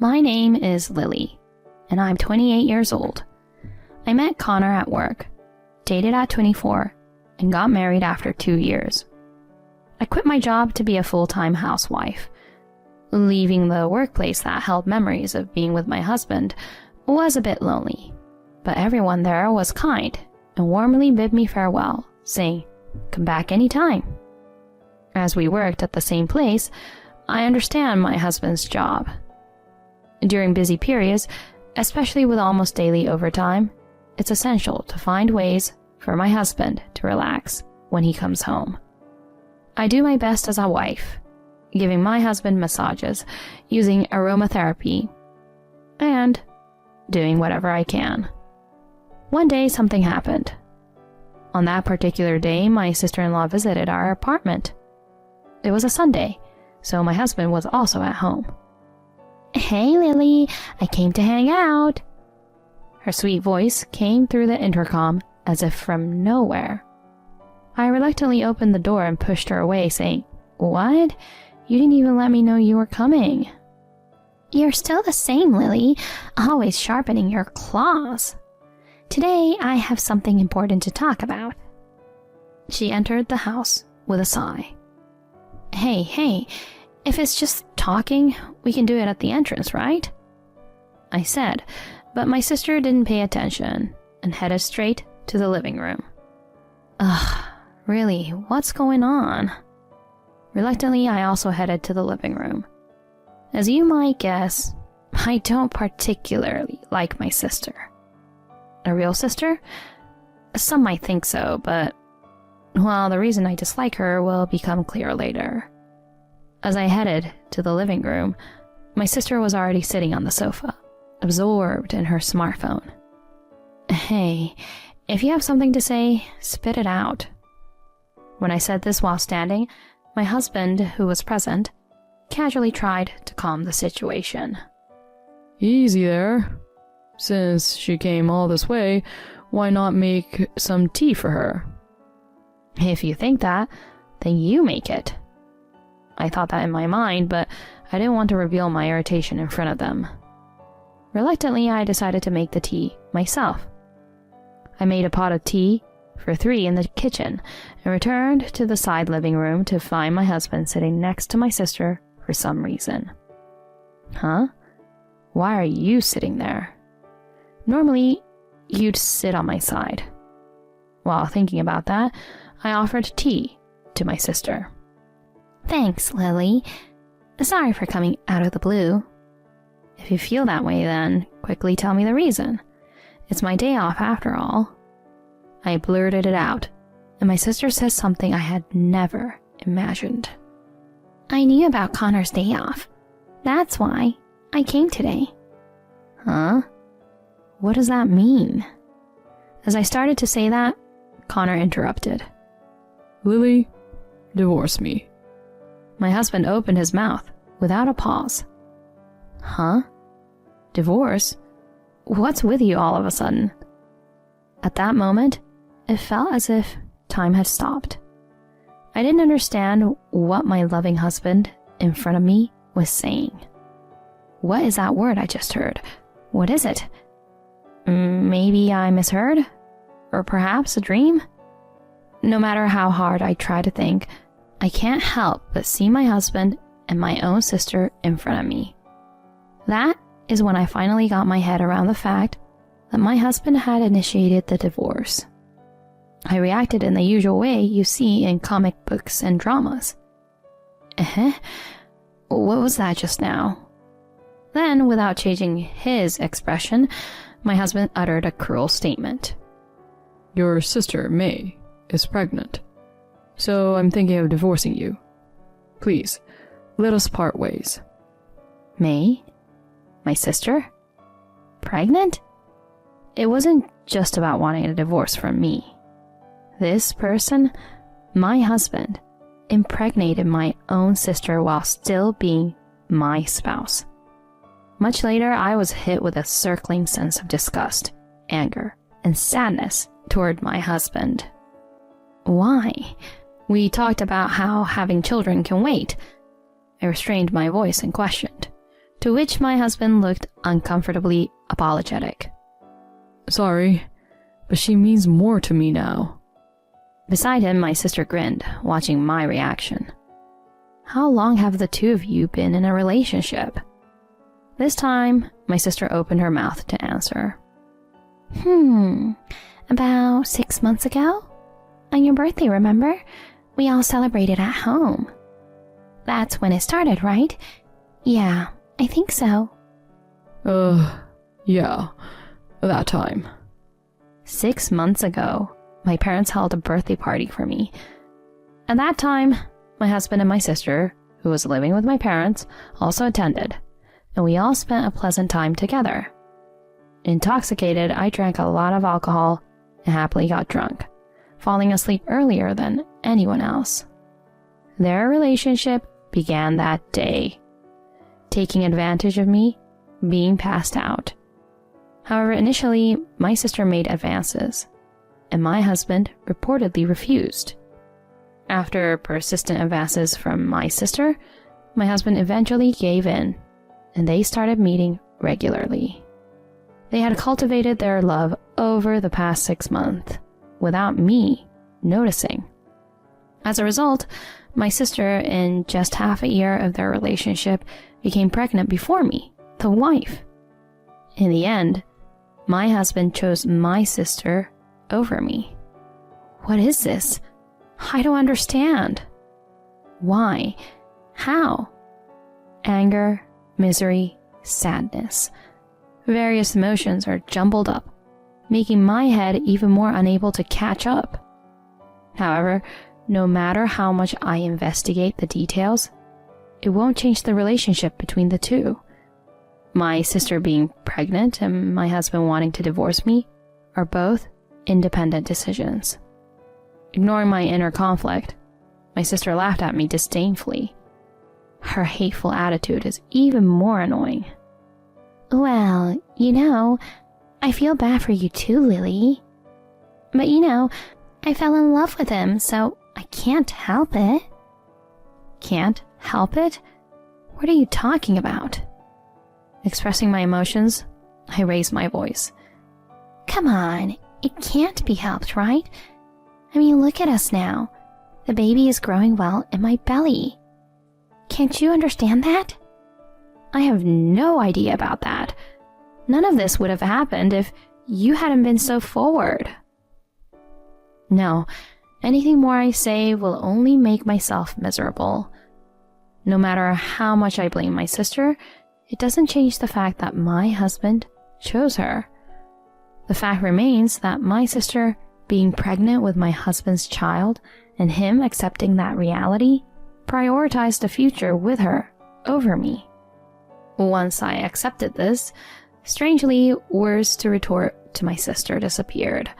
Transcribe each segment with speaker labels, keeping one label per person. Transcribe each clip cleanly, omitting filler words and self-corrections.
Speaker 1: My name is Lily, and I'm 28 years old. I met Connor at work, dated at 24, and got married after 2 years. I quit my job to be a full-time housewife. Leaving the workplace that held memories of being with my husband was a bit lonely, but everyone there was kind and warmly bid me farewell, saying, "Come back anytime." As we worked at the same place, I understand my husband's job. During busy periods, especially with almost daily overtime, it's essential to find ways for my husband to relax when he comes home. I do my best as a wife, giving my husband massages, using aromatherapy, and doing whatever I can. One day something happened. On that particular day, my sister-in-law visited our apartment. It was a Sunday, so my husband was also at home. "Hey Lily, I came to hang out." Her sweet voice came through the intercom as if from nowhere. I reluctantly opened the door and pushed her away, saying, "What? You didn't even let me know you were coming." "You're still the same, Lily, always sharpening your claws. Today I have something important to talk about." She entered the house with a sigh. Hey, if it's just talking, we can do it at the entrance, right?" I said, but my sister didn't pay attention and headed straight to the living room. Ugh, really, what's going on? Reluctantly, I also headed to the living room. As you might guess, I don't particularly like my sister. A real sister? Some might think so, but, well, the reason I dislike her will become clear later. As I headed to the living room, my sister was already sitting on the sofa, absorbed in her smartphone. "Hey, if you have something to say, spit it out." When I said this while standing, my husband, who was present, casually tried to calm the situation.
Speaker 2: "Easy there. Since she came all this way, why not make some tea for her?"
Speaker 1: "If you think that, then you make it." I thought that in my mind, but I didn't want to reveal my irritation in front of them. Reluctantly, I decided to make the tea myself. I made a pot of tea for 3 in the kitchen and returned to the side living room to find my husband sitting next to my sister for some reason. "Huh? Why are you sitting there? Normally, you'd sit on my side." While thinking about that, I offered tea to my sister. "Thanks, Lily. Sorry for coming out of the blue." "If you feel that way, then quickly tell me the reason. It's my day off after all." I blurted it out, and my sister said something I had never imagined. "I knew about Connor's day off. That's why I came today." "Huh? What does that mean?" As I started to say that, Connor interrupted.
Speaker 2: "Lily, divorce me."
Speaker 1: My husband opened his mouth without a pause. "Huh? Divorce? What's with you all of a sudden?" At that moment, it felt as if time had stopped. I didn't understand what my loving husband in front of me was saying. What is that word I just heard? What is it? Maybe I misheard? Or perhaps a dream? No matter how hard I try to think, I can't help but see my husband and my own sister in front of me. That is when I finally got my head around the fact that my husband had initiated the divorce. I reacted in the usual way you see in comic books and dramas. What was that just now? Then, without changing his expression, my husband uttered a cruel statement.
Speaker 2: "Your sister, May, is pregnant. So I'm thinking of divorcing you. Please, let us part ways."
Speaker 1: May? My sister? Pregnant? It wasn't just about wanting a divorce from me. This person, my husband, impregnated my own sister while still being my spouse. Much later, I was hit with a circling sense of disgust, anger, and sadness toward my husband. Why? We talked about how having children can wait. I restrained my voice and questioned, To which my husband looked uncomfortably apologetic.
Speaker 2: Sorry, but she means more to me now.
Speaker 1: Beside him, my sister grinned, watching my reaction. How long have the two of you been in a relationship? This time, my sister opened her mouth to answer.
Speaker 3: About 6 months ago? On your birthday, remember? We all celebrated at home. That's when it started, right? Yeah, I think so.
Speaker 2: Yeah, that time.
Speaker 1: 6 months ago, my parents held a birthday party for me. At that time, my husband and my sister, who was living with my parents, also attended, and we all spent a pleasant time together. Intoxicated, I drank a lot of alcohol and happily got drunk, falling asleep earlier than anyone else. Their relationship began that day, taking advantage of me being passed out. However, initially, my sister made advances, and my husband reportedly refused. After persistent advances from my sister, my husband eventually gave in, and they started meeting regularly. They had cultivated their love over the past 6 months, without me noticing. As a result, my sister, in just half a year of their relationship, became pregnant before me, the wife. In the end, my husband chose my sister over me. What is this? I don't understand. Why? How? Anger, misery, sadness. Various emotions are jumbled up, making my head even more unable to catch up. However, no matter how much I investigate the details, it won't change the relationship between the two. My sister being pregnant and my husband wanting to divorce me are both independent decisions. Ignoring my inner conflict, my sister laughed at me disdainfully. Her hateful attitude is even more annoying.
Speaker 3: Well, I feel bad for you too, Lily. But I fell in love with him, so I can't help it.
Speaker 1: Can't help it? What are you talking about? Expressing my emotions, I raised my voice.
Speaker 3: Come on, it can't be helped, right? I mean, look at us now. The baby is growing well in my belly. Can't you understand that?
Speaker 1: I have no idea about that. None of this would have happened if you hadn't been so forward. No, anything more I say will only make myself miserable. No matter how much I blame my sister, it doesn't change the fact that my husband chose her. The fact remains that my sister being pregnant with my husband's child and him accepting that reality prioritized the future with her over me. Once I accepted this, strangely, words to retort to my sister disappeared.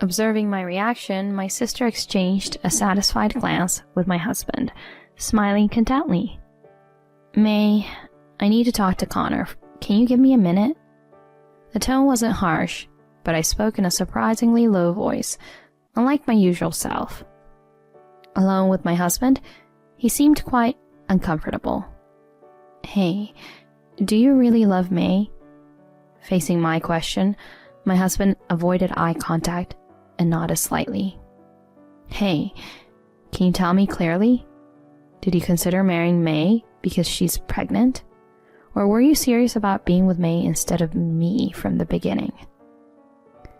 Speaker 1: Observing my reaction, my sister exchanged a satisfied glance with my husband, smiling contently. May, I need to talk to Connor. Can you give me a minute? The tone wasn't harsh, but I spoke in a surprisingly low voice, unlike my usual self. Alone with my husband, he seemed quite uncomfortable. Hey, do you really love May? Facing my question, my husband avoided eye contact and nodded slightly. Hey, can you tell me clearly? Did you consider marrying May because she's pregnant? Or were you serious about being with May instead of me from the beginning?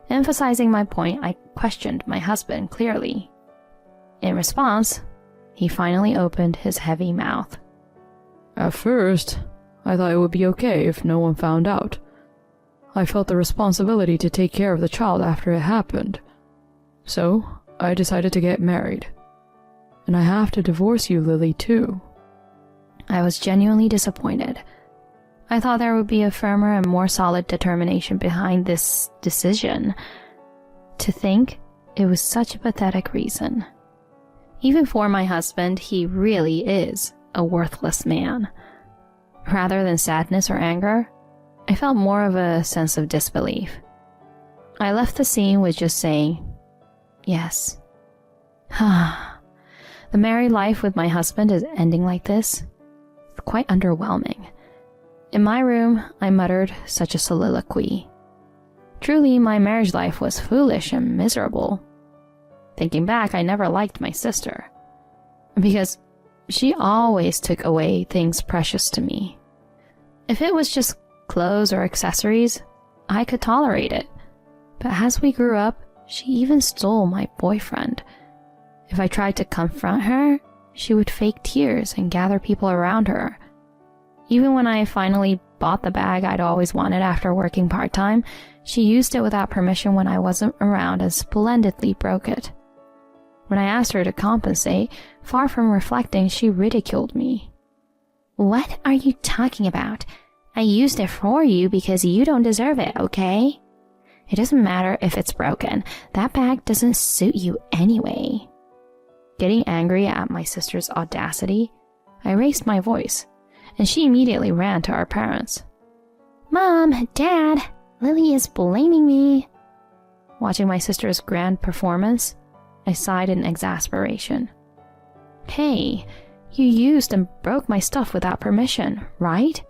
Speaker 1: Emphasizing my point, I questioned my husband clearly. In response, he finally opened his heavy mouth.
Speaker 2: At first, I thought it would be okay if no one found out. I felt the responsibility to take care of the child after it happened. So, I decided to get married. And I have to divorce you, Lily, too.
Speaker 1: I was genuinely disappointed. I thought there would be a firmer and more solid determination behind this decision. To think it was such a pathetic reason. Even for my husband, he really is a worthless man. Rather than sadness or anger, I felt more of a sense of disbelief. I left the scene with just saying, yes. The married life with my husband is ending like this. It's quite underwhelming. In my room, I muttered such a soliloquy. Truly, my marriage life was foolish and miserable. Thinking back, I never liked my sister, because she always took away things precious to me. If it was just clothes or accessories, I could tolerate it. But as we grew up, she even stole my boyfriend. If I tried to confront her, she would fake tears and gather people around her. Even when I finally bought the bag I'd always wanted after working part-time, she used it without permission when I wasn't around and splendidly broke it. When I asked her to compensate, far from reflecting, she ridiculed me.
Speaker 3: What are you talking about? I used it for you because you don't deserve it, okay? It doesn't matter if it's broken. That bag doesn't suit you anyway.
Speaker 1: Getting angry at my sister's audacity, I raised my voice, and she immediately ran to our parents.
Speaker 3: Mom, Dad, Lily is blaming me.
Speaker 1: Watching my sister's grand performance, I sighed in exasperation. Hey, you used and broke my stuff without permission, right?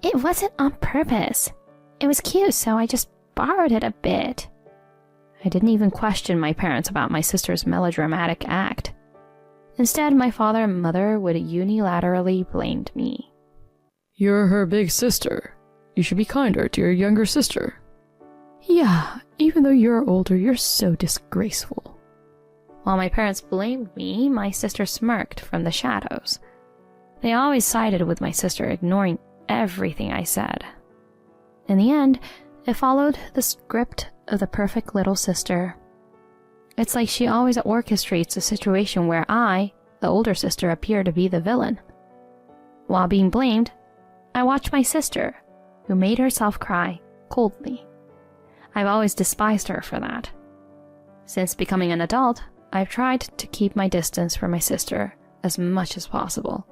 Speaker 3: It wasn't on purpose. It was cute, so I just borrowed it a bit.
Speaker 1: I didn't even question my parents about my sister's melodramatic act. Instead, my father and mother would unilaterally blame me.
Speaker 2: You're her big sister. You should be kinder to your younger sister. Yeah, even though you're older, you're so disgraceful.
Speaker 1: While my parents blamed me, my sister smirked from the shadows. They always sided with my sister, ignoring everything I said. In the end, it followed the script of the perfect little sister. It's like she always orchestrates a situation where I, the older sister, appear to be the villain. While being blamed, I watched my sister, who made herself cry coldly. I've always despised her for that. Since becoming an adult, I've tried to keep my distance from my sister as much as possible.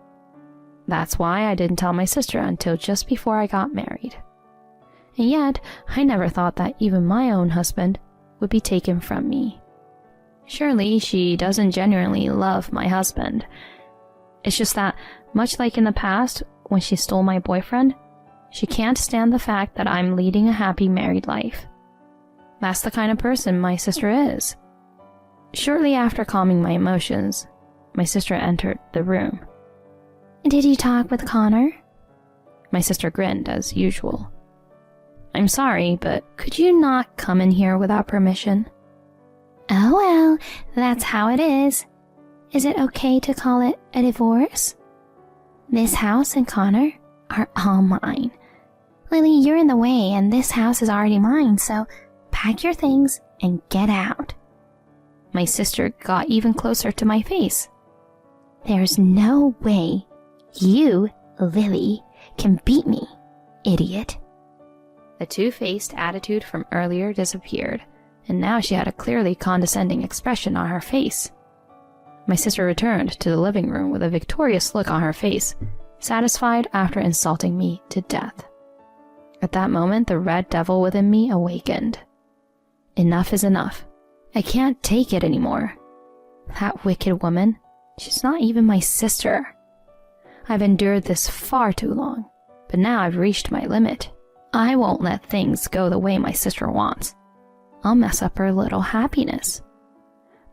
Speaker 1: That's why I didn't tell my sister until just before I got married. And yet, I never thought that even my own husband would be taken from me. Surely she doesn't genuinely love my husband. It's just that, much like in the past, when she stole my boyfriend, she can't stand the fact that I'm leading a happy married life. That's the kind of person my sister is. Shortly after calming my emotions, my sister entered the room.
Speaker 3: Did you talk with Connor?
Speaker 1: My sister grinned as usual. I'm sorry, but could you not come in here without permission?
Speaker 3: Oh well, that's how it is. Is it okay to call it a divorce? This house and Connor are all mine. Lily, you're in the way and this house is already mine, so pack your things and get out.
Speaker 1: My sister got even closer to my face.
Speaker 3: There's no way you, Lily, can beat me, idiot.
Speaker 1: The two-faced attitude from earlier disappeared, and now she had a clearly condescending expression on her face. My sister returned to the living room with a victorious look on her face, satisfied after insulting me to death. At that moment, the red devil within me awakened. Enough is enough. I can't take it anymore. That wicked woman, she's not even my sister. I've endured this far too long, but now I've reached my limit. I won't let things go the way my sister wants. I'll mess up her little happiness.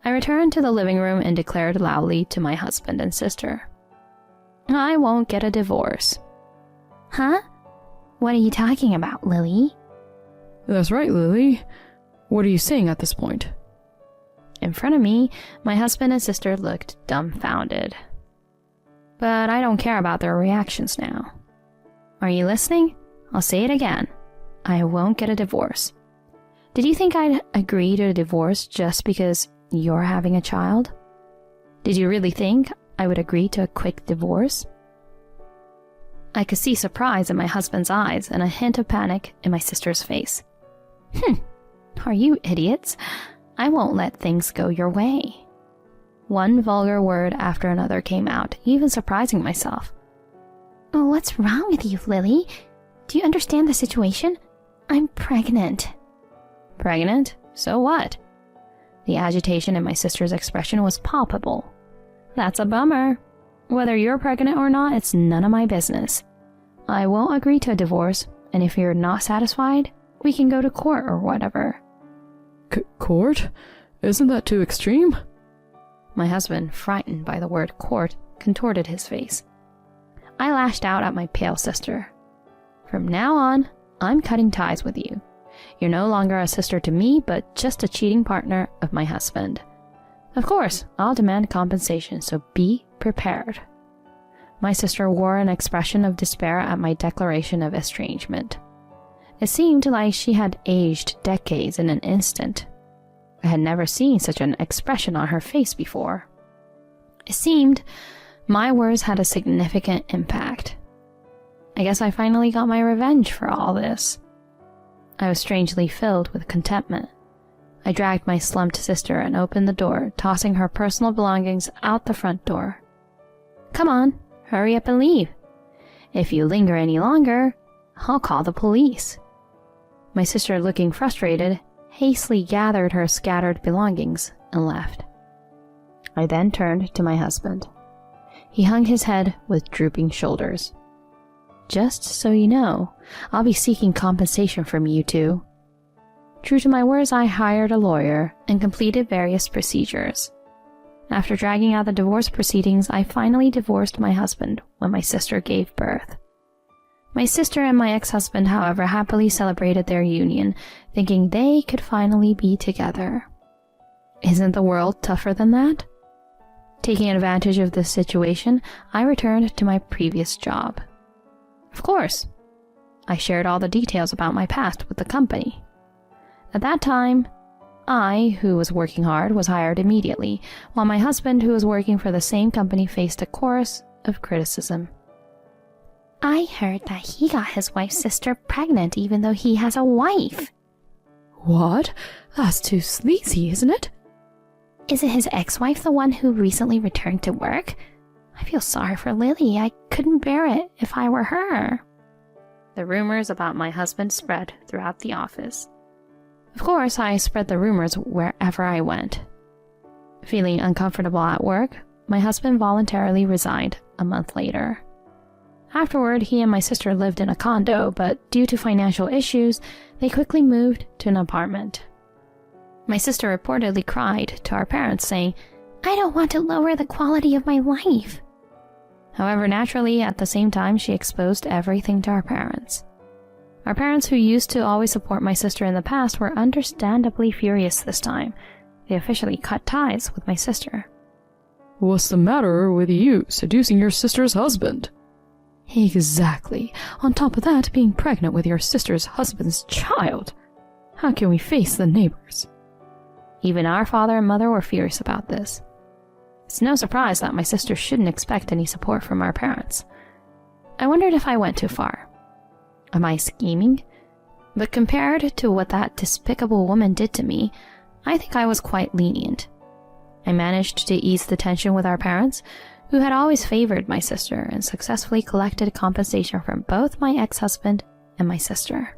Speaker 1: I returned to the living room and declared loudly to my husband and sister, I won't get a divorce.
Speaker 3: Huh? What are you talking about, Lily?
Speaker 2: That's right, Lily. What are you saying at this point?
Speaker 1: In front of me, my husband and sister looked dumbfounded. But I don't care about their reactions now. Are you listening? I'll say it again. I won't get a divorce. Did you think I'd agree to a divorce just because you're having a child? Did you really think I would agree to a quick divorce? I could see surprise in my husband's eyes and a hint of panic in my sister's face. Are you idiots? I won't let things go your way. One vulgar word after another came out, even surprising myself.
Speaker 3: Oh, what's wrong with you, Lily? Do you understand the situation? I'm pregnant.
Speaker 1: Pregnant? So what? The agitation in my sister's expression was palpable. That's a bummer. Whether you're pregnant or not, it's none of my business. I won't agree to a divorce, and if you're not satisfied, we can go to court or whatever.
Speaker 2: Court? Isn't that too extreme?
Speaker 1: My husband, frightened by the word court, contorted his face. I lashed out at my pale sister. From now on, I'm cutting ties with you. You're no longer a sister to me, but just a cheating partner of my husband. Of course, I'll demand compensation, so be prepared. My sister wore an expression of despair at my declaration of estrangement. It seemed like she had aged decades in an instant. I had never seen such an expression on her face before. It seemed my words had a significant impact. I guess I finally got my revenge for all this. I was strangely filled with contentment. I dragged my slumped sister and opened the door, tossing her personal belongings out the front door. Come on, hurry up and leave. If you linger any longer, I'll call the police. My sister, looking frustrated, hastily gathered her scattered belongings and left. I then turned to my husband. He hung his head with drooping shoulders. Just so you know, I'll be seeking compensation from you two. True to my words, I hired a lawyer and completed various procedures. After dragging out the divorce proceedings, I finally divorced my husband when my sister gave birth. My sister and my ex-husband, however, happily celebrated their union, thinking they could finally be together. Isn't the world tougher than that? Taking advantage of this situation, I returned to my previous job. Of course, I shared all the details about my past with the company. At that time, I, who was working hard, was hired immediately, while my husband, who was working for the same company, faced a chorus of criticism.
Speaker 3: I heard that he got his wife's sister pregnant even though he has a wife.
Speaker 2: What? That's too sleazy, isn't it?
Speaker 3: Isn't his ex-wife the one who recently returned to work? I feel sorry for Lily. I couldn't bear it if I were her.
Speaker 1: The rumors about my husband spread throughout the office. Of course, I spread the rumors wherever I went. Feeling uncomfortable at work, my husband voluntarily resigned a month later. Afterward, he and my sister lived in a condo, but due to financial issues, they quickly moved to an apartment. My sister reportedly cried to our parents, saying, "I don't want to lower the quality of my life." However, naturally, at the same time, she exposed everything to our parents. Our parents, who used to always support my sister in the past, were understandably furious this time. They officially cut ties with my sister.
Speaker 2: What's the matter with you seducing your sister's husband? Exactly. On top of that, being pregnant with your sister's husband's child. How can we face the neighbors?
Speaker 1: Even our father and mother were furious about this. It's no surprise that my sister shouldn't expect any support from our parents. I wondered if I went too far. Am I scheming? But compared to what that despicable woman did to me, I think I was quite lenient. I managed to ease the tension with our parents, who had always favored my sister, and successfully collected compensation from both my ex-husband and my sister.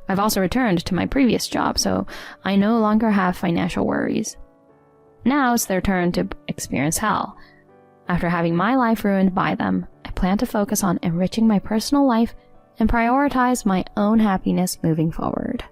Speaker 1: I've also returned to my previous job, so I no longer have financial worries. Now it's their turn to experience hell. After having my life ruined by them, I plan to focus on enriching my personal life and prioritize my own happiness moving forward.